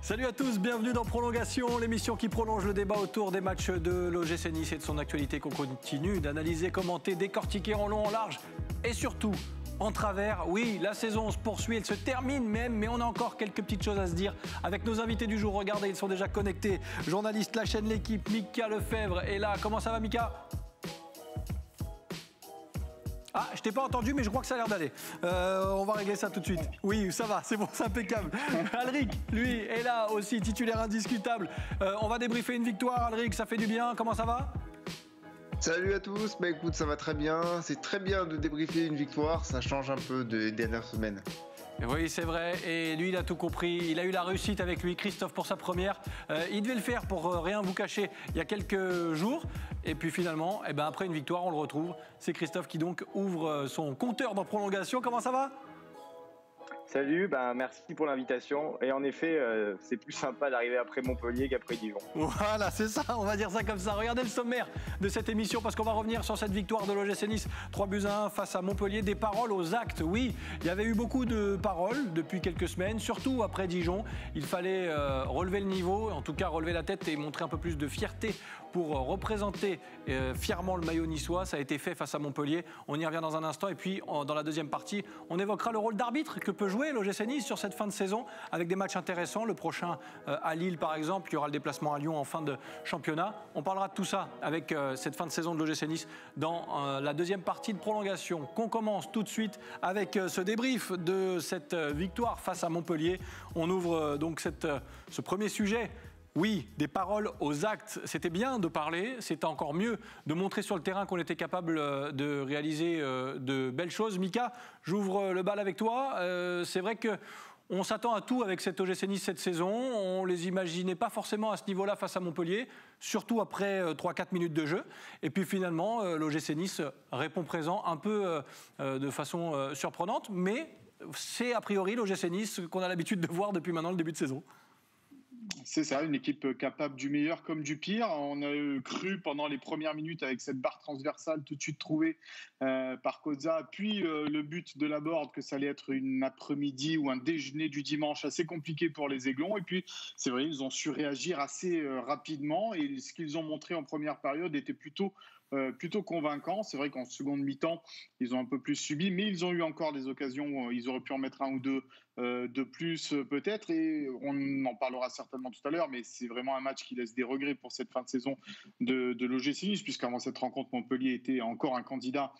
Salut à tous, bienvenue dans Prolongation, l'émission qui prolonge le débat autour des matchs de l'OGC Nice et de son actualité qu'on continue d'analyser, commenter, décortiquer en long, en large et surtout en travers. Oui, la saison se poursuit, elle se termine même, mais on a encore quelques petites choses à se dire avec nos invités du jour. Regardez, ils sont déjà connectés. Journaliste la chaîne L'équipe, Mika Lefebvre est là. Comment ça va, Mika ? Ah, je t'ai pas entendu, mais je crois que ça a l'air d'aller. On va régler ça tout de suite. Oui, ça va, c'est bon, c'est impeccable. Alric, lui, est là aussi, titulaire indiscutable. On va débriefer une victoire, Alric, ça fait du bien. Comment ça va ? Salut à tous, écoute, ça va très bien. C'est très bien de débriefer une victoire, ça change un peu des dernières semaines. Oui, c'est vrai, et lui, il a tout compris. Il a eu la réussite avec lui, Christophe, pour sa première. Il devait le faire, pour rien vous cacher, il y a quelques jours. Et puis finalement, après une victoire, on le retrouve. C'est Christophe qui donc ouvre son compteur dans Prolongation. Comment ça va ? Salut, merci pour l'invitation. Et en effet, c'est plus sympa d'arriver après Montpellier qu'après Dijon. Voilà, c'est ça, on va dire ça comme ça. Regardez le sommaire de cette émission parce qu'on va revenir sur cette victoire de l'OGC Nice. 3-1 face à Montpellier. Des paroles aux actes, oui. Il y avait eu beaucoup de paroles depuis quelques semaines, surtout après Dijon. Il fallait relever le niveau, en tout cas relever la tête et montrer un peu plus de fierté pour représenter fièrement le maillot niçois. Ça a été fait face à Montpellier. On y revient dans un instant. Et puis, dans la deuxième partie, on évoquera le rôle d'arbitre que peut jouer l'OGC Nice sur cette fin de saison avec des matchs intéressants. Le prochain à Lille, par exemple. Il y aura le déplacement à Lyon en fin de championnat. On parlera de tout ça avec cette fin de saison de l'OGC Nice dans la deuxième partie de Prolongation qu'on commence tout de suite avec ce débrief de cette victoire face à Montpellier. On ouvre donc ce premier sujet. Oui, des paroles aux actes. C'était bien de parler, c'était encore mieux de montrer sur le terrain qu'on était capable de réaliser de belles choses. Mika, j'ouvre le bal avec toi. C'est vrai qu'on s'attend à tout avec cet OGC Nice cette saison. On ne les imaginait pas forcément à ce niveau-là face à Montpellier, surtout après 3-4 minutes de jeu. Et puis finalement, l'OGC Nice répond présent un peu de façon surprenante, mais c'est a priori l'OGC Nice qu'on a l'habitude de voir depuis maintenant le début de saison. C'est ça, une équipe capable du meilleur comme du pire. On a cru pendant les premières minutes avec cette barre transversale tout de suite trouvée par Kozza, puis le but de Laborde, que ça allait être une après-midi ou un déjeuner du dimanche assez compliqué pour les Aiglons. Et puis, c'est vrai, ils ont su réagir assez rapidement et ce qu'ils ont montré en première période était plutôt convaincant. C'est vrai qu'en seconde mi-temps, ils ont un peu plus subi, mais ils ont eu encore des occasions. Ils auraient pu en mettre un ou deux de plus peut-être, et on en parlera certainement tout à l'heure, mais c'est vraiment un match qui laisse des regrets pour cette fin de saison de l'OGC Nice, puisqu'avant cette rencontre, Montpellier était encore un candidat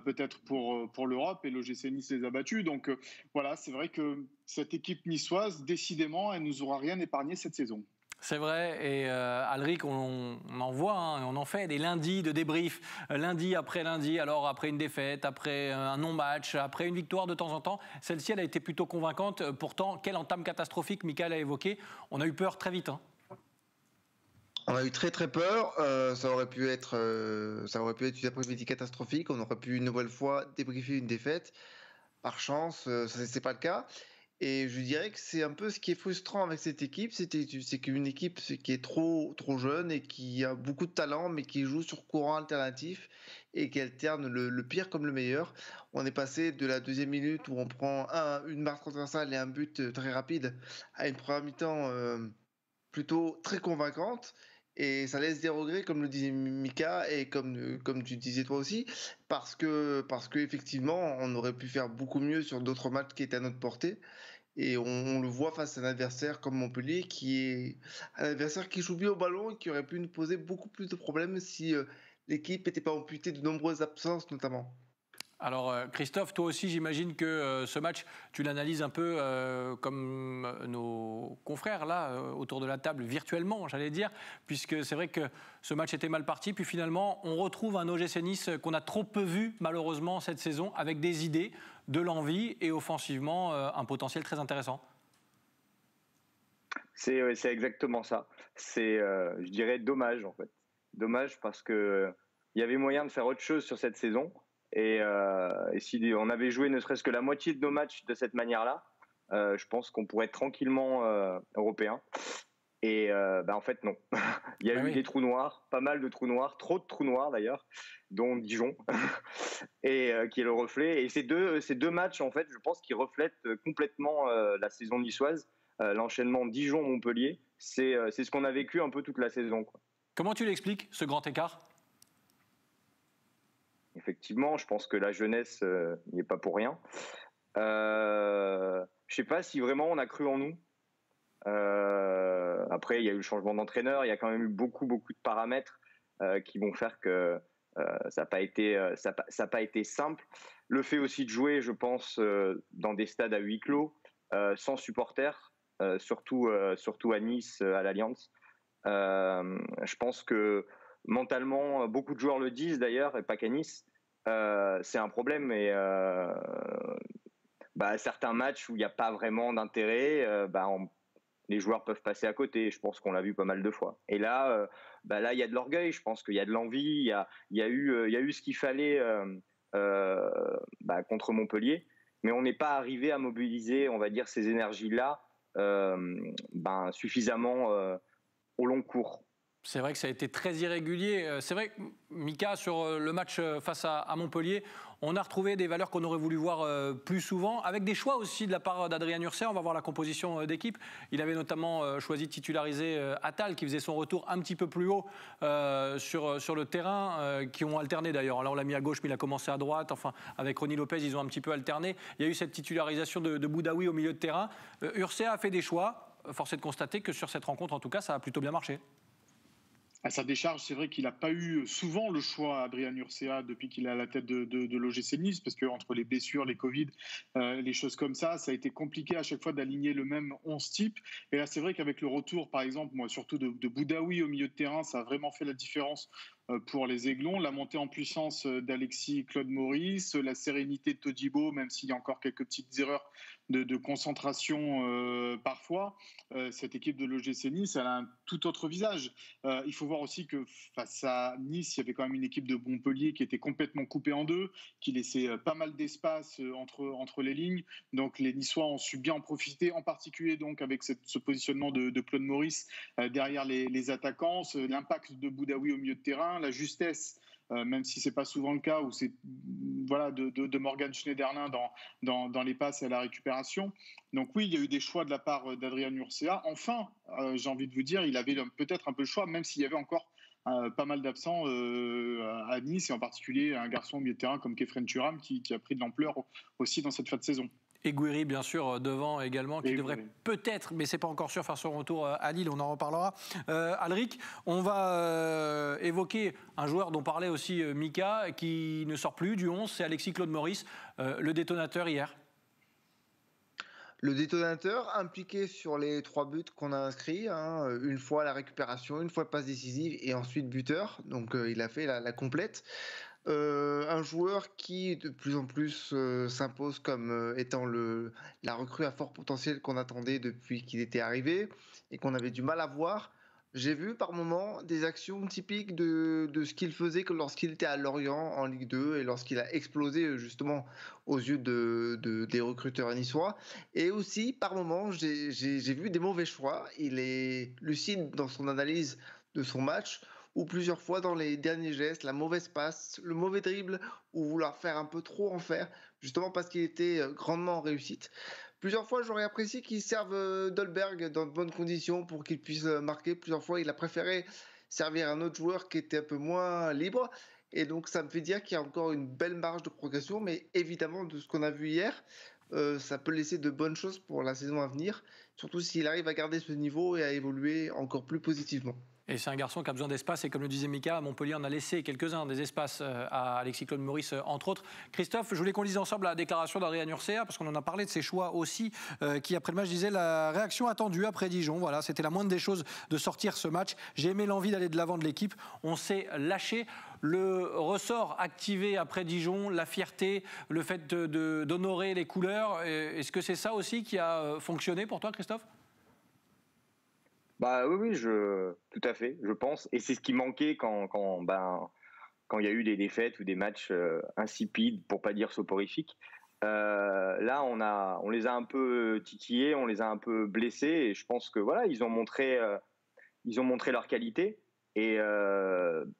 peut-être pour l'Europe, et l'OGC Nice les a battus. Donc voilà, c'est vrai que cette équipe niçoise, décidément, elle nous aura rien épargné cette saison. C'est vrai, et Alric, on en voit, on en fait des lundis de débrief, lundi après lundi, alors après une défaite, après un non-match, après une victoire de temps en temps. Celle-ci, elle a été plutôt convaincante. Pourtant, quelle entame catastrophique, Mickaël a évoqué. On a eu peur très vite. On a eu très très peur. Ça aurait pu être une après-midi catastrophique. On aurait pu une nouvelle fois débriefer une défaite. Par chance, c'est pas le cas. Et je dirais que c'est un peu ce qui est frustrant avec cette équipe, c'est qu'une équipe qui est trop jeune et qui a beaucoup de talent, mais qui joue sur courant alternatif et qui alterne le pire comme le meilleur. On est passé de la deuxième minute où on prend une marque transversale et un but très rapide à une première mi-temps plutôt très convaincante. Et ça laisse des regrets, comme le disait Mika et comme tu disais toi aussi, parce que effectivement, on aurait pu faire beaucoup mieux sur d'autres matchs qui étaient à notre portée. Et on le voit face à un adversaire comme Montpellier, qui est un adversaire qui joue bien au ballon et qui aurait pu nous poser beaucoup plus de problèmes si l'équipe n'était pas amputée de nombreuses absences notamment. Alors Christophe, toi aussi j'imagine que ce match, tu l'analyses un peu comme nos confrères là, autour de la table, virtuellement j'allais dire, puisque c'est vrai que ce match était mal parti, puis finalement on retrouve un OGC Nice qu'on a trop peu vu malheureusement cette saison, avec des idées, de l'envie et offensivement un potentiel très intéressant. C'est exactement ça. C'est, je dirais, dommage en fait. Dommage parce qu'il y avait moyen de faire autre chose sur cette saison. Et si on avait joué ne serait-ce que la moitié de nos matchs de cette manière-là, je pense qu'on pourrait être tranquillement européen. Et en fait, non. Il y a eu des trous noirs, pas mal de trous noirs, trop de trous noirs d'ailleurs, dont Dijon, et qui est le reflet. Et ces deux matchs, en fait, je pense qu'ils reflètent complètement la saison niçoise. l'enchaînement Dijon-Montpellier, c'est ce qu'on a vécu un peu toute la saison, quoi. Comment tu l'expliques, ce grand écart ? Effectivement, je pense que la jeunesse n'y est pas pour rien. Je ne sais pas si vraiment on a cru en nous. Après, il y a eu le changement d'entraîneur, il y a quand même eu beaucoup de paramètres qui vont faire que ça n'a pas été simple. Le fait aussi de jouer, je pense, dans des stades à huis clos, sans supporters, surtout à Nice, à l'Allianz. Je pense que mentalement, beaucoup de joueurs le disent d'ailleurs, et pas qu'à Nice, c'est un problème. Et certains matchs où il n'y a pas vraiment d'intérêt, les joueurs peuvent passer à côté. Je pense qu'on l'a vu pas mal de fois. Et là, il y a de l'orgueil. Je pense qu'il y a de l'envie. Il y a eu ce qu'il fallait contre Montpellier, mais on n'est pas arrivé à mobiliser, on va dire, ces énergies-là suffisamment au long cours. C'est vrai que ça a été très irrégulier. C'est vrai que, Mika, sur le match face à Montpellier, on a retrouvé des valeurs qu'on aurait voulu voir plus souvent, avec des choix aussi de la part d'Adrien Urcer. On va voir la composition d'équipe. Il avait notamment choisi de titulariser Attal, qui faisait son retour un petit peu plus haut sur le terrain, qui ont alterné d'ailleurs. Là, on l'a mis à gauche, mais il a commencé à droite. Enfin, avec Ronny Lopez, ils ont un petit peu alterné. Il y a eu cette titularisation de Boudaoui au milieu de terrain. Urcer a fait des choix. Force est de constater que sur cette rencontre, en tout cas, ça a plutôt bien marché. À sa décharge, c'est vrai qu'il n'a pas eu souvent le choix, Adrien Urcea, depuis qu'il est à la tête de l'OGC Nice, parce qu'entre les blessures, les Covid, les choses comme ça a été compliqué à chaque fois d'aligner le même 11 type. Et là, c'est vrai qu'avec le retour, par exemple, moi, surtout de Boudaoui au milieu de terrain, ça a vraiment fait la différence pour les Aiglons. La montée en puissance d'Alexis Claude Maurice, la sérénité de Todibo, même s'il y a encore quelques petites erreurs de concentration parfois. Cette équipe de l'OGC Nice, elle a un tout autre visage. Il faut voir aussi que face à Nice, il y avait quand même une équipe de Montpellier qui était complètement coupée en deux, qui laissait pas mal d'espace entre les lignes. Donc les Niçois ont su bien en profiter, en particulier donc avec ce positionnement de Claude Maurice derrière les attaquants, l'impact de Boudaoui au milieu de terrain, la justesse, même si c'est pas souvent le cas, où c'est de Morgan Schneiderlin dans les passes et à la récupération. Donc oui, il y a eu des choix de la part d'Adrien Urcea. Enfin, j'ai envie de vous dire, il avait peut-être un peu le choix, même s'il y avait encore pas mal d'absents à Nice, et en particulier un garçon au milieu de terrain comme Kefren Turam qui a pris de l'ampleur aussi dans cette fin de saison. Et Gouiri, bien sûr, devant également, qui devrait peut-être, mais ce n'est pas encore sûr, faire son retour à Lille, on en reparlera. Alric, on va évoquer un joueur dont parlait aussi Mika, qui ne sort plus du 11, c'est Alexis Claude Maurice, le détonateur hier. Le détonateur impliqué sur les 3 buts qu'on a inscrits, une fois la récupération, une fois passe décisive et ensuite buteur, donc il a fait la complète. Un joueur qui de plus en plus s'impose comme étant la recrue à fort potentiel qu'on attendait depuis qu'il était arrivé et qu'on avait du mal à voir. J'ai vu par moments des actions typiques de ce qu'il faisait lorsqu'il était à Lorient en Ligue 2 et lorsqu'il a explosé justement aux yeux des recruteurs niçois. Et aussi par moments j'ai vu des mauvais choix. Il est lucide dans son analyse de son match, ou plusieurs fois dans les derniers gestes, la mauvaise passe, le mauvais dribble, ou vouloir faire un peu trop en faire, justement parce qu'il était grandement en réussite. Plusieurs fois, j'aurais apprécié qu'il serve Dolberg dans de bonnes conditions pour qu'il puisse marquer. Plusieurs fois, il a préféré servir un autre joueur qui était un peu moins libre. Et donc, ça me fait dire qu'il y a encore une belle marge de progression, mais évidemment, de ce qu'on a vu hier, ça peut laisser de bonnes choses pour la saison à venir, surtout s'il arrive à garder ce niveau et à évoluer encore plus positivement. Et c'est un garçon qui a besoin d'espace, et comme le disait Mika, à Montpellier, on a laissé quelques-uns des espaces à Alexis Claude Maurice, entre autres. Christophe, je voulais qu'on lise ensemble la déclaration d'Adrien Urcea, parce qu'on en a parlé de ses choix aussi, qui après le match disait la réaction attendue après Dijon. Voilà, c'était la moindre des choses de sortir ce match. J'ai aimé l'envie d'aller de l'avant de l'équipe. On s'est lâché. Le ressort activé après Dijon, la fierté, le fait d'honorer les couleurs, est-ce que c'est ça aussi qui a fonctionné pour toi, Christophe ? Oui, tout à fait, je pense. Et c'est ce qui manquait quand il y a eu des défaites ou des matchs insipides, pour pas dire soporifiques. Là, on les a un peu titillés, on les a un peu blessés, et je pense que voilà, ils ont montré leur qualité. Et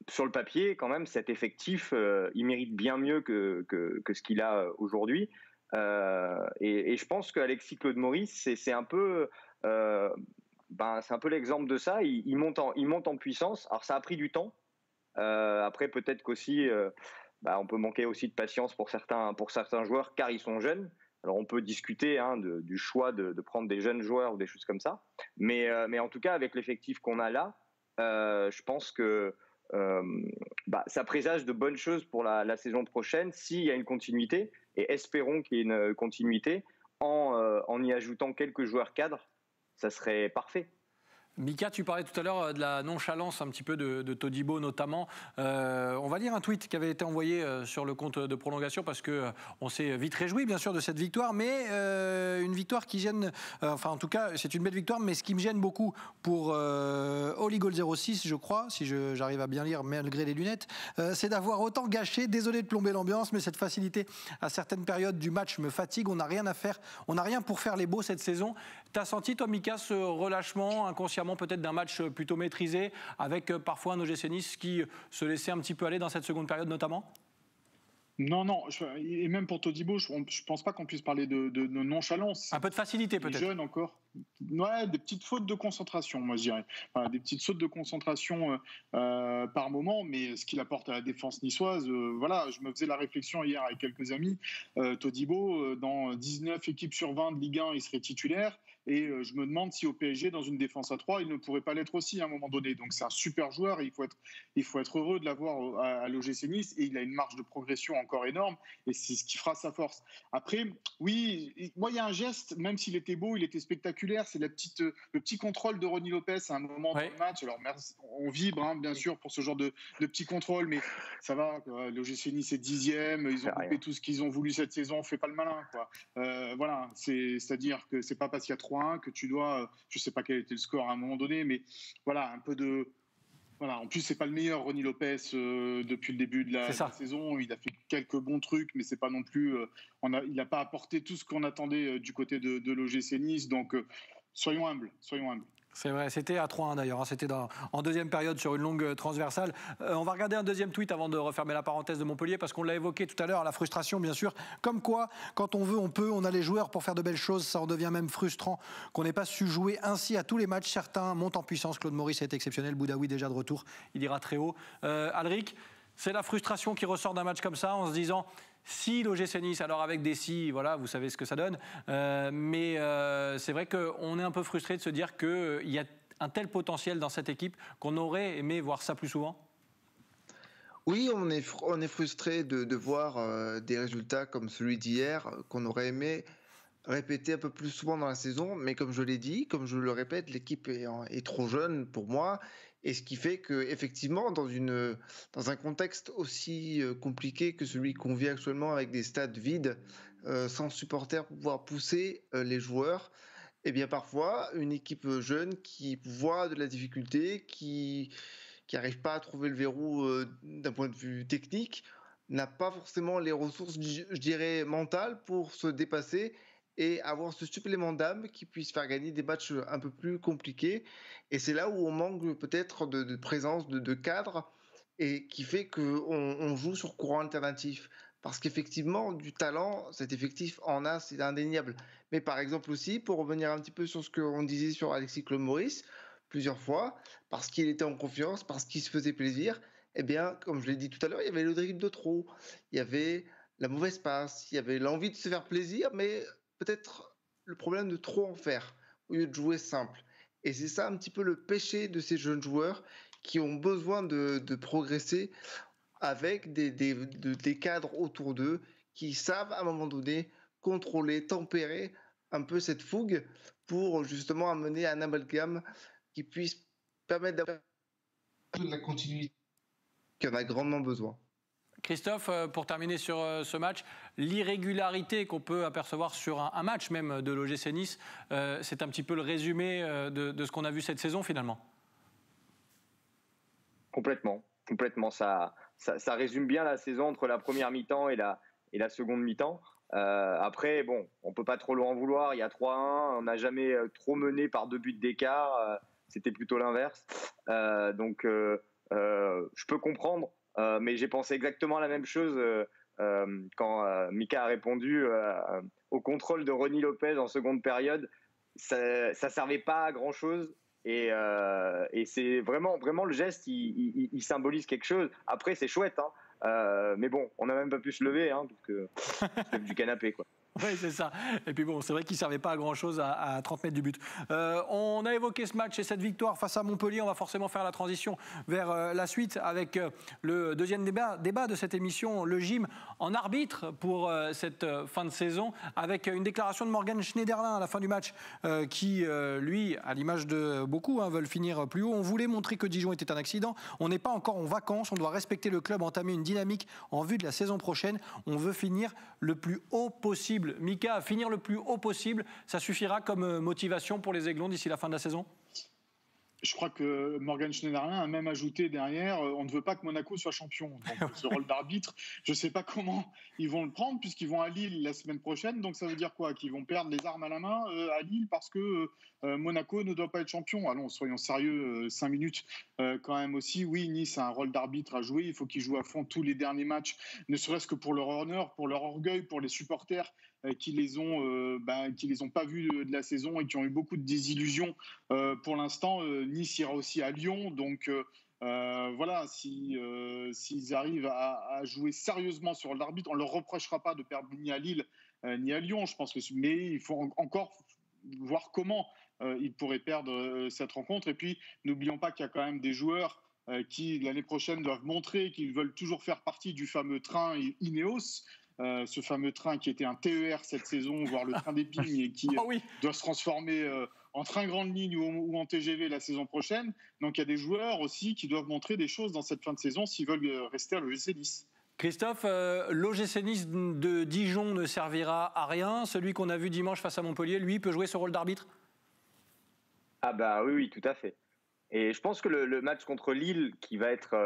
sur le papier, quand même, cet effectif, il mérite bien mieux que ce qu'il a aujourd'hui. Et je pense qu'Alexis Claude Maurice, c'est un peu, c'est un peu l'exemple de ça. Il monte en puissance. Alors ça a pris du temps. Après, peut-être qu'aussi, on peut manquer aussi de patience pour certains joueurs, car ils sont jeunes. Alors on peut discuter du choix de prendre des jeunes joueurs ou des choses comme ça. Mais en tout cas, avec l'effectif qu'on a là, je pense que ça présage de bonnes choses pour la saison prochaine s'il y a une continuité, et espérons qu'il y ait une continuité en y ajoutant quelques joueurs cadres, ça serait parfait. Mika, tu parlais tout à l'heure de la nonchalance un petit peu de Todibo notamment. On va lire un tweet qui avait été envoyé sur le compte de prolongation parce qu'on s'est vite réjoui bien sûr de cette victoire, mais une victoire qui gêne, enfin en tout cas c'est une belle victoire, mais ce qui me gêne beaucoup pour Oligol06 je crois, si j'arrive à bien lire malgré les lunettes, c'est d'avoir autant gâché, désolé de plomber l'ambiance, mais cette facilité à certaines périodes du match me fatigue, on n'a rien à faire, on n'a rien pour faire les beaux cette saison. T'as senti toi Mika ce relâchement inconsciemment peut-être d'un match plutôt maîtrisé, avec parfois un OGC Nice qui se laissait un petit peu aller dans cette seconde période notamment? Non, et même pour Todibo, je pense pas qu'on puisse parler de nonchalance. Un peu de facilité peut-être. Jeune encore. Ouais, des petites fautes de concentration, moi je dirais. Voilà, des petites fautes de concentration par moment, mais ce qu'il apporte à la défense niçoise, voilà, je me faisais la réflexion hier avec quelques amis. Todibo, dans 19 équipes sur 20 de Ligue 1, il serait titulaire. Et je me demande si au PSG, dans une défense à 3, il ne pourrait pas l'être aussi à un moment donné. Donc c'est un super joueur et il faut être heureux de l'avoir à l'OGC Nice. Et il a une marge de progression encore énorme et c'est ce qui fera sa force. Après, oui, moi il y a un geste, même s'il était beau, il était spectaculaire, c'est le petit contrôle de Ronny Lopez à un moment dans le match. Alors on vibre bien sûr pour ce genre de petit contrôle, mais ça va, l'OGC Nice est 10e, ils ont coupé tout ce qu'ils ont voulu cette saison, on fait pas le malin, quoi. Voilà, c'est-à-dire que c'est pas parce qu'il y a 3-1 que tu dois, je sais pas quel était le score à un moment donné, mais voilà, un peu de... Voilà, en plus, c'est pas le meilleur Ronny Lopez depuis le début de la saison. Il a fait quelques bons trucs, mais c'est pas non plus. Il n'a pas apporté tout ce qu'on attendait du côté de l'OGC Nice. Donc, soyons humbles. C'est vrai, c'était à 3-1 d'ailleurs, c'était en deuxième période sur une longue transversale. On va regarder un deuxième tweet avant de refermer la parenthèse de Montpellier, parce qu'on l'a évoqué tout à l'heure, la frustration bien sûr. Comme quoi, quand on veut, on peut, on a les joueurs pour faire de belles choses, ça en devient même frustrant qu'on n'ait pas su jouer ainsi à tous les matchs. Certains montent en puissance, Claude Maurice est exceptionnel, Boudaoui déjà de retour, il ira très haut. Alric, c'est la frustration qui ressort d'un match comme ça en se disant... Si l'OGC Nice, alors avec des si, voilà, vous savez ce que ça donne, mais c'est vrai qu'on est un peu frustré de se dire qu'il y a un tel potentiel dans cette équipe qu'on aurait aimé voir ça plus souvent. Oui, on est frustré de voir des résultats comme celui d'hier qu'on aurait aimé répéter un peu plus souvent dans la saison, mais comme je l'ai dit, comme je le répète, l'équipe est trop jeune pour moi. Et ce qui fait qu'effectivement, dans un contexte aussi compliqué que celui qu'on vit actuellement avec des stades vides, sans supporters pour pouvoir pousser les joueurs, eh bien parfois, une équipe jeune qui voit de la difficulté, qui n'arrive pas à trouver le verrou d'un point de vue technique, n'a pas forcément les ressources, je dirais, mentales pour se dépasser et avoir ce supplément d'âme qui puisse faire gagner des matchs un peu plus compliqués. Et c'est là où on manque peut-être de présence, de cadre, et qui fait qu'on joue sur courant alternatif. Parce qu'effectivement, du talent, cet effectif en a, c'est indéniable. Mais par exemple aussi, pour revenir un petit peu sur ce qu'on disait sur Alexis Claude Maurice, plusieurs fois, parce qu'il était en confiance, parce qu'il se faisait plaisir, eh bien, comme je l'ai dit tout à l'heure, il y avait le dribble de trop, il y avait la mauvaise passe, il y avait l'envie de se faire plaisir, mais peut-être le problème de trop en faire, au lieu de jouer simple. Et c'est ça un petit peu le péché de ces jeunes joueurs qui ont besoin de progresser avec des cadres autour d'eux qui savent à un moment donné contrôler, tempérer un peu cette fougue pour justement amener un amalgame qui puisse permettre d'avoir de la continuité qui en a grandement besoin. Christophe, pour terminer sur ce match, l'irrégularité qu'on peut apercevoir sur un match même de l'OGC Nice, c'est un petit peu le résumé de ce qu'on a vu cette saison finalement. Complètement. Ça résume bien la saison entre la première mi-temps et la seconde mi-temps. Après, bon, on peut pas trop en vouloir. Il y a 3-1, on n'a jamais trop mené par 2 buts d'écart. C'était plutôt l'inverse. Donc, je peux comprendre. Mais j'ai pensé exactement la même chose quand Mika a répondu au contrôle de Ronny Lopez en seconde période, ça servait pas à grand chose. Et c'est vraiment le geste, il symbolise quelque chose. Après, c'est chouette, hein. Mais bon, on n'a même pas pu se lever, hein, parce que c'est du canapé, quoi. Oui, c'est ça. Et puis bon, c'est vrai qu'il ne servait pas à grand-chose à 30 mètres du but. On a évoqué ce match et cette victoire face à Montpellier. On va forcément faire la transition vers la suite avec le deuxième débat de cette émission, le gym en arbitre pour cette fin de saison, avec une déclaration de Morgan Schneiderlin à la fin du match qui, lui, à l'image de beaucoup, veulent finir plus haut. On voulait montrer que Dijon était un accident. On n'est pas encore en vacances. On doit respecter le club, entamer une dynamique en vue de la saison prochaine. On veut finir le plus haut possible. Mika, finir le plus haut possible, ça suffira comme motivation pour les Aiglons d'ici la fin de la saison ? Je crois que Morgan Schneiderlin a même ajouté derrière on ne veut pas que Monaco soit champion. Donc ce rôle d'arbitre, je ne sais pas comment ils vont le prendre puisqu'ils vont à Lille la semaine prochaine. Donc ça veut dire quoi ? Qu'ils vont perdre les armes à la main à Lille parce que Monaco ne doit pas être champion. Allons, soyons sérieux, 5 minutes quand même aussi. Oui, Nice a un rôle d'arbitre à jouer. Il faut qu'ils jouent à fond tous les derniers matchs, ne serait-ce que pour leur honneur, pour leur orgueil, pour les supporters qui les ont pas vus de la saison et qui ont eu beaucoup de désillusions pour l'instant. Nice ira aussi à Lyon, donc voilà, s'ils arrivent à jouer sérieusement sur l'arbitre, on leur reprochera pas de perdre ni à Lille ni à Lyon, je pense mais il faut encore voir comment ils pourraient perdre cette rencontre. Et puis n'oublions pas qu'il y a quand même des joueurs qui l'année prochaine doivent montrer qu'ils veulent toujours faire partie du fameux train Ineos. Ce fameux train qui était un TER cette saison, voire le train d'Épine, et qui doit se transformer en train grande ligne ou en TGV la saison prochaine. Donc il y a des joueurs aussi qui doivent montrer des choses dans cette fin de saison s'ils veulent rester à l'OGC Nice. Christophe, l'OGC Nice de Dijon ne servira à rien. Celui qu'on a vu dimanche face à Montpellier, lui, peut jouer ce rôle d'arbitre ? Ah bah oui, tout à fait. Et je pense que le match contre Lille, qui va être...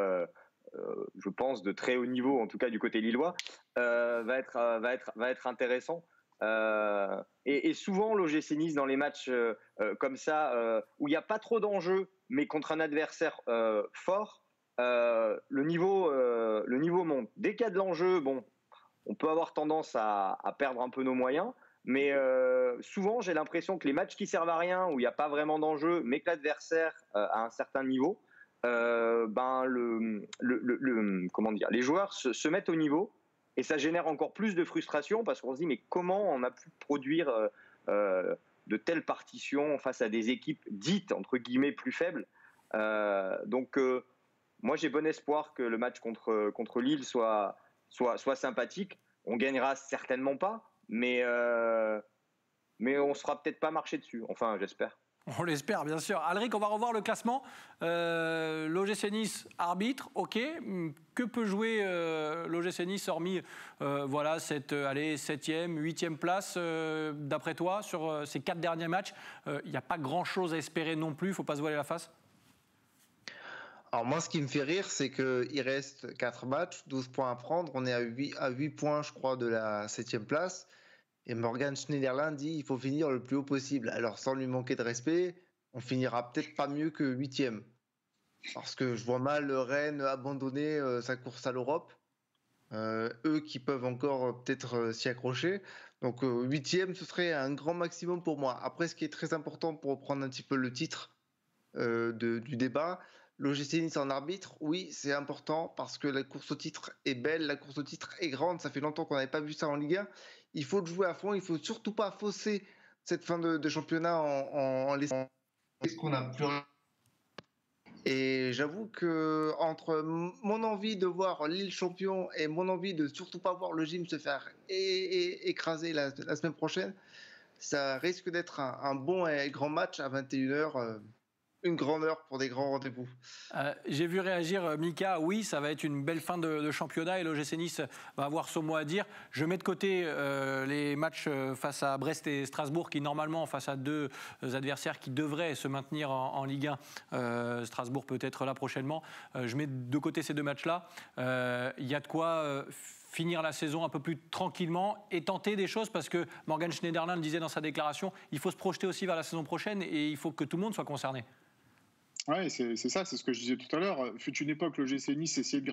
je pense, de très haut niveau, en tout cas du côté lillois, va être intéressant. Et souvent, l'OGC Nice, dans les matchs comme ça, où il n'y a pas trop d'enjeux, mais contre un adversaire fort, le niveau monte. Dès qu'il y a de l'enjeu, bon, on peut avoir tendance à perdre un peu nos moyens, mais souvent, j'ai l'impression que les matchs qui servent à rien, où il n'y a pas vraiment d'enjeu, mais que l'adversaire a un certain niveau, les joueurs se mettent au niveau et ça génère encore plus de frustration parce qu'on se dit mais comment on a pu produire de telles partitions face à des équipes dites entre guillemets plus faibles. Donc moi j'ai bon espoir que le match contre Lille soit sympathique. On gagnera certainement pas, mais on sera peut-être pas marché dessus. Enfin j'espère. On l'espère, bien sûr. Alric, on va revoir le classement. L'OGC Nice arbitre, ok. Que peut jouer l'OGC Nice hormis cette 7e, 8e place d'après toi sur ces 4 derniers matchs? Il n'y a pas grand-chose à espérer non plus, il ne faut pas se voiler la face. Alors moi, ce qui me fait rire, c'est qu'il reste 4 matchs, 12 points à prendre. On est à 8 points, je crois, de la 7e place. Et Morgan Schneiderlin dit qu'il faut finir le plus haut possible. Alors, sans lui manquer de respect, on finira peut-être pas mieux que 8e. Parce que je vois mal Rennes abandonner sa course à l'Europe. Eux qui peuvent encore peut-être s'y accrocher. Donc, 8e, ce serait un grand maximum pour moi. Après, ce qui est très important pour reprendre un petit peu le titre du débat, l'OGC Nice en arbitre, oui, c'est important parce que la course au titre est belle, la course au titre est grande. Ça fait longtemps qu'on n'avait pas vu ça en Ligue 1. Il faut le jouer à fond, il ne faut surtout pas fausser cette fin de championnat en laissant ce qu'on a plus. Et j'avoue que entre mon envie de voir Lille champion et mon envie de surtout pas voir le gym se faire écraser la semaine prochaine, ça risque d'être un bon et grand match à 21h. Une grande heure pour des grands rendez-vous. J'ai vu réagir Mika, oui, ça va être une belle fin de championnat et l'OGC Nice va avoir son mot à dire. Je mets de côté les matchs face à Brest et Strasbourg qui normalement, face à 2 adversaires qui devraient se maintenir en Ligue 1, Strasbourg peut-être là prochainement, je mets de côté ces 2 matchs-là. Il y a de quoi finir la saison un peu plus tranquillement et tenter des choses parce que Morgan Schneiderlin le disait dans sa déclaration, il faut se projeter aussi vers la saison prochaine et il faut que tout le monde soit concerné. Ouais, c'est ça, c'est ce que je disais tout à l'heure. Fut une époque, le GC Nice essayait de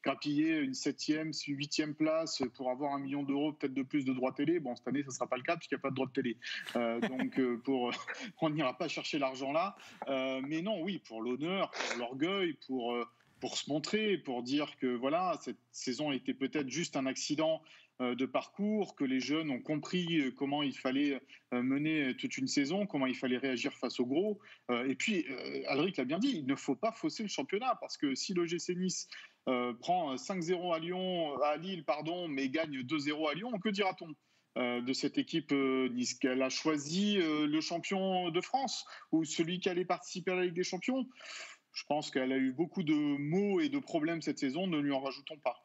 grappiller une 7e, 8e place pour avoir 1 million d'euros, peut-être de plus de droits télé. Bon, cette année, ça ne sera pas le cas puisqu'il n'y a pas de droits de télé. On n'ira pas chercher l'argent là. Mais non, oui, pour l'honneur, pour l'orgueil, pour se montrer, pour dire que voilà, cette saison était peut-être juste un accident de parcours, que les jeunes ont compris comment il fallait mener toute une saison, comment il fallait réagir face au gros. Et puis, Alric l'a bien dit, il ne faut pas fausser le championnat, parce que si l'OGC Nice prend 5-0 à Lille, mais gagne 2-0 à Lyon, que dira-t-on de cette équipe Nice, qu'elle a choisi le champion de France ou celui qui allait participer à la Ligue des Champions? Je pense qu'elle a eu beaucoup de maux et de problèmes cette saison, ne lui en rajoutons pas.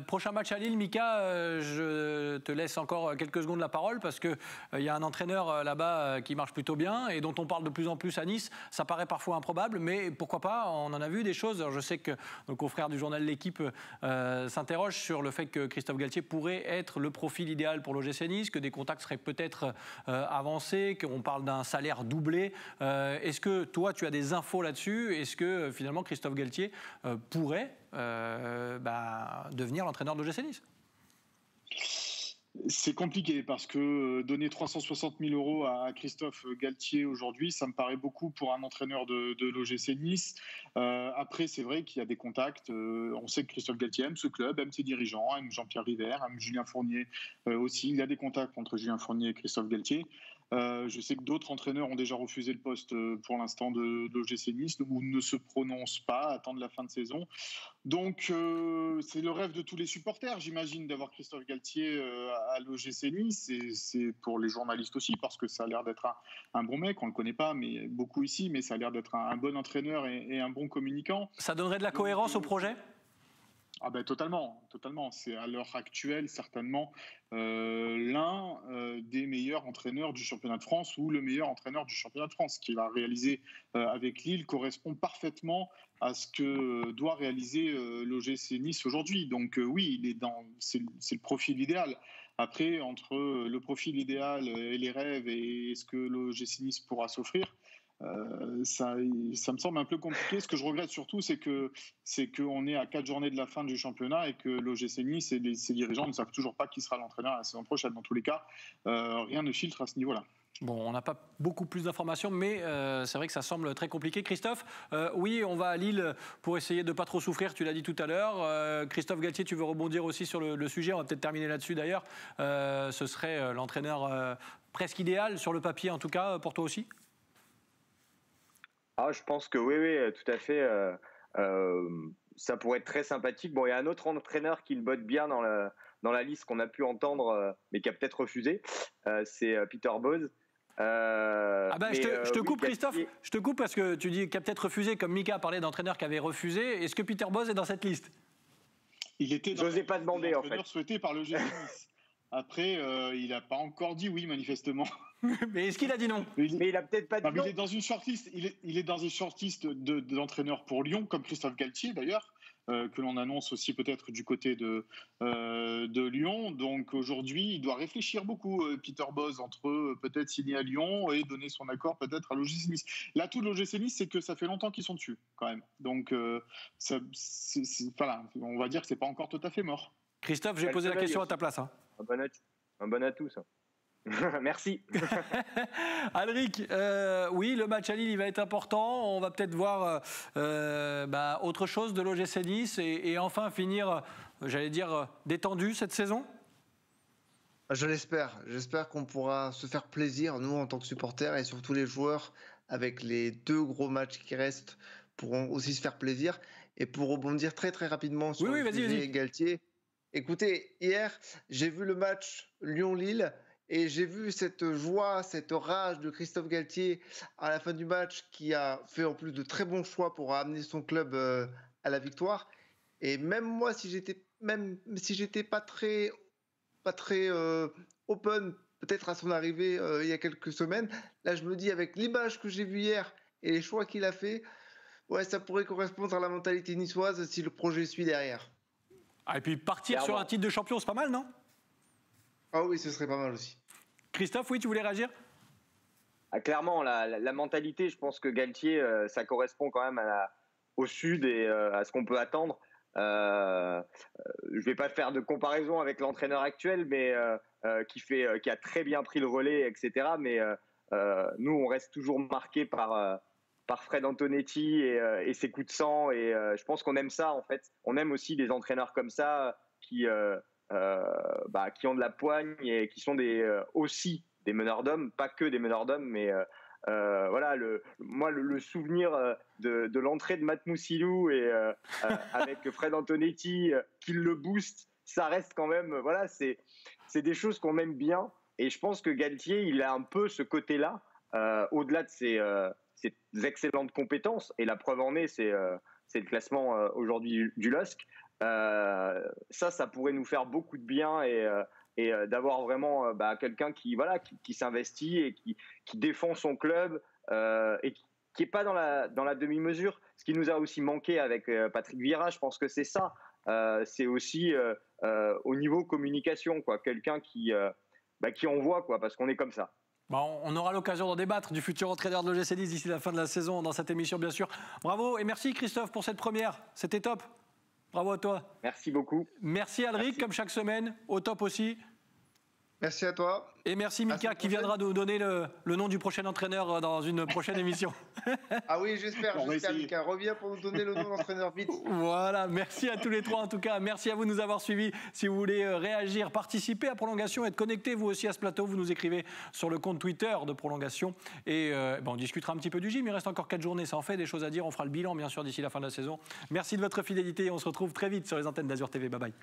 Prochain match à Lille, Mika, je te laisse encore quelques secondes la parole parce qu'il y a un entraîneur là-bas qui marche plutôt bien et dont on parle de plus en plus à Nice. Ça paraît parfois improbable, mais pourquoi pas, on en a vu des choses. Alors je sais que nos confrères du journal L'Équipe s'interrogent sur le fait que Christophe Galtier pourrait être le profil idéal pour l'OGC Nice, que des contacts seraient peut-être avancés, qu'on parle d'un salaire doublé. Est-ce que toi, tu as des infos là-dessus? Est-ce que finalement Christophe Galtier pourrait devenir l'entraîneur de l'OGC Nice? C'est compliqué parce que donner 360 000 euros à Christophe Galtier aujourd'hui, ça me paraît beaucoup pour un entraîneur de l'OGC Nice. Après, c'est vrai qu'il y a des contacts. On sait que Christophe Galtier aime ce club, aime ses dirigeants, aime Jean-Pierre River, aime Julien Fournier aussi. Il y a des contacts entre Julien Fournier et Christophe Galtier. Je sais que d'autres entraîneurs ont déjà refusé le poste pour l'instant de l'OGC Nice ou ne se prononcent pas, attendent la fin de saison. Donc c'est le rêve de tous les supporters, j'imagine, d'avoir Christophe Galtier à l'OGC Nice. C'est pour les journalistes aussi, parce que ça a l'air d'être un bon mec. On ne le connaît pas, mais beaucoup ici, mais ça a l'air d'être un bon entraîneur et un bon communicant. Ça donnerait de la cohérence au projet ? Ah ben totalement. C'est à l'heure actuelle certainement l'un des meilleurs entraîneurs du championnat de France ou le meilleur entraîneur du championnat de France. Ce qu'il a réalisé avec Lille correspond parfaitement à ce que doit réaliser l'OGC Nice aujourd'hui. Donc oui, c'est le profil idéal. Après, entre le profil idéal et les rêves et ce que l'OGC Nice pourra s'offrir, ça me semble un peu compliqué. Ce que je regrette surtout, c'est qu'on est à 4 journées de la fin du championnat et que l'OGC Nice et ses dirigeants ne savent toujours pas qui sera l'entraîneur la saison prochaine. Dans tous les cas, rien ne filtre à ce niveau-là. Bon, on n'a pas beaucoup plus d'informations, mais c'est vrai que ça semble très compliqué. Christophe, oui, on va à Lille pour essayer de ne pas trop souffrir, tu l'as dit tout à l'heure. Christophe Galtier, tu veux rebondir aussi sur le sujet, on va peut-être terminer là-dessus d'ailleurs. Ce serait l'entraîneur presque idéal, sur le papier en tout cas, pour toi aussi ? Ah, je pense que oui, tout à fait. Ça pourrait être très sympathique. Bon, il y a un autre entraîneur qui le botte bien dans la liste qu'on a pu entendre, mais qui a peut-être refusé. C'est Peter Bosz. Je te coupe, Christophe. Je te coupe parce que tu dis qu'il a peut-être refusé, comme Mika parlait d'entraîneurs qui avaient refusé. Est-ce que Peter Bosz est dans cette liste ? Il était dans J'osais pas demander, en fait. Souhaité par le Nice. Après, il n'a pas encore dit oui, manifestement. Mais est-ce qu'il a dit non ? Mais il a peut-être pas dit non. Il est dans une shortlist. Il est dans une shortlist d'entraîneurs pour Lyon, comme Christophe Galtier d'ailleurs, que l'on annonce aussi peut-être du côté de Lyon. Donc aujourd'hui, il doit réfléchir beaucoup, Peter Bosz, entre peut-être signer à Lyon et donner son accord peut-être à l'OGC Nice. L'atout de l'OGC Nice, c'est que ça fait longtemps qu'ils sont dessus, quand même. Donc voilà, on va dire que c'est pas encore tout à fait mort. Christophe, j'ai posé la question à ta place. Hein. Un bon atout, ça. Merci. Alric, oui, le match à Lille, il va être important. On va peut-être voir autre chose de l'OGC Nice et enfin finir, j'allais dire, détendu cette saison. Je l'espère. J'espère qu'on pourra se faire plaisir, nous, en tant que supporters, et surtout les joueurs, avec les 2 gros matchs qui restent, pourront aussi se faire plaisir. Et pour rebondir très, très rapidement sur le sujet Galtier, écoutez, hier, j'ai vu le match Lyon-Lille. Et j'ai vu cette joie, cette rage de Christophe Galtier à la fin du match, qui a fait en plus de très bons choix pour amener son club à la victoire. Et même moi, si j'étais pas très open, peut-être à son arrivée il y a quelques semaines, là je me dis, avec l'image que j'ai vue hier et les choix qu'il a fait, ouais, ça pourrait correspondre à la mentalité niçoise si le projet suit derrière. Ah, et puis partir sur un titre de champion, c'est pas mal, non ? Ah oui, ce serait pas mal aussi. Christophe, oui, tu voulais réagir ? clairement, la mentalité, je pense que Galtier, ça correspond quand même au Sud et à ce qu'on peut attendre. Je ne vais pas faire de comparaison avec l'entraîneur actuel, mais qui a très bien pris le relais, etc. Mais nous, on reste toujours marqué par Fred Antonetti et ses coups de sang. Et je pense qu'on aime ça, en fait. On aime aussi des entraîneurs comme ça qui ont de la poigne et qui sont aussi des meneurs d'hommes, pas que des meneurs d'hommes, mais voilà, le souvenir de l'entrée de Matt Moussilou et avec Fred Antonetti qui le booste, ça reste quand même, voilà, c'est des choses qu'on aime bien. Et je pense que Galtier, il a un peu ce côté-là, au-delà de ses excellentes compétences. Et la preuve en est, c'est le classement aujourd'hui du LOSC. Ça pourrait nous faire beaucoup de bien et d'avoir vraiment quelqu'un qui s'investit et qui défend son club et qui est pas dans la demi-mesure. Ce qui nous a aussi manqué avec Patrick Vieira, je pense que c'est ça. C'est aussi au niveau communication, quoi, quelqu'un qui envoie, quoi, parce qu'on est comme ça. On aura l'occasion d'en débattre du futur entraîneur de l'OGC Nice d'ici la fin de la saison dans cette émission, bien sûr. Bravo et merci Christophe pour cette première. C'était top. Bravo à toi. Merci beaucoup. Merci Alric, comme chaque semaine. Au top aussi. Merci à toi. Et merci Mika qui viendra nous donner le nom du prochain entraîneur dans une prochaine émission. Ah oui, j'espère, Mika. Reviens pour nous donner le nom d'entraîneur vite. Voilà, merci à tous les trois en tout cas. Merci à vous de nous avoir suivis. Si vous voulez réagir, participer à Prolongation, être connecté vous aussi à ce plateau, vous nous écrivez sur le compte Twitter de Prolongation. Et on discutera un petit peu du gym. Il reste encore 4 journées, ça en fait des choses à dire. On fera le bilan bien sûr d'ici la fin de la saison. Merci de votre fidélité et on se retrouve très vite sur les antennes d'Azur TV. Bye bye.